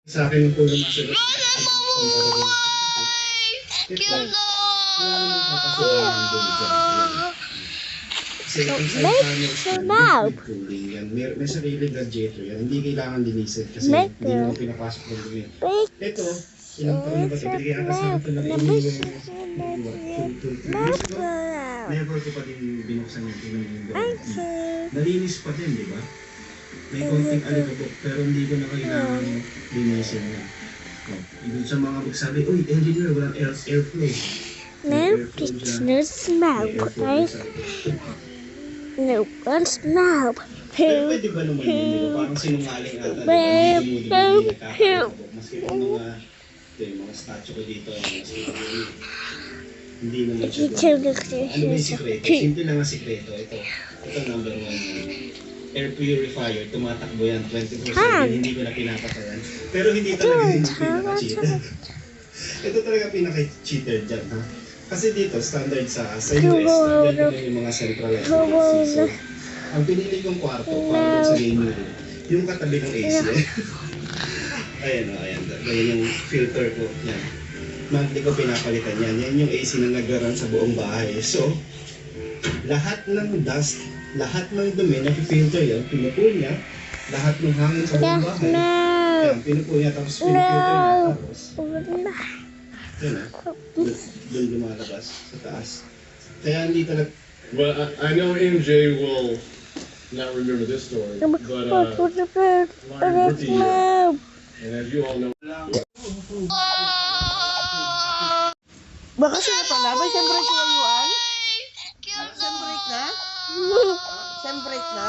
Sa akin yung puno masagot. Ito, wala namang papasukan ng dumi dyan. Kasi itong side panels na liquid cooling yan. May sariling radiator yan. Hindi kailangan linisin kasi hindi naman pinapasok ng dumi. Ito, ilang taon na ba ito? Pinag-iatas na ito na never ko pa din binuksan yung nalinis pa din, di ba? May konting alikabok pero hindi ko na kailangan linisin yan. Ibig sa mga magsabi, uy, engineer, walang airflow. No, it's no smell, right? No, one smell. Pero pwede ba naman yun, di ba? Parang sinungaling ata, di ba? Maski po mga statue ko dito, hindi naman siya doon. Ano may sikreto? Simple lang ang sikreto. Ito number 1. Air purifier, tumatakbo yan 24/7, hindi ko na pinapatayan. Pero hindi talaga yung pinaka-cheater. Ito talaga pinaka-cheater dyan, ha? Kasi dito, standard sa US, standard na yung mga centralized AC. So, ang pinili kong kwarto, para sa game room, yung katabi ng AC. Ayan o, ayan. Ganyan yung filter ko. Yan. Monthly ko pinapalitan yan. Yan yung AC na nag-run sa buong bahay. So, lahat ng dust, lahat ng dumi, nakifilter yan, pinupull niya, lahat ng hangin sa buong bahay, yan, pinupull niya, tapos pinifilter niya, tapos, yun na, doon lumalabas sa taas. Kaya hindi talaga. Well, I know MJ will not remember this story, but Lion rookie year, and as you all know, Baka sila pala, may sem break na yuan? Sem break na? Sem break na?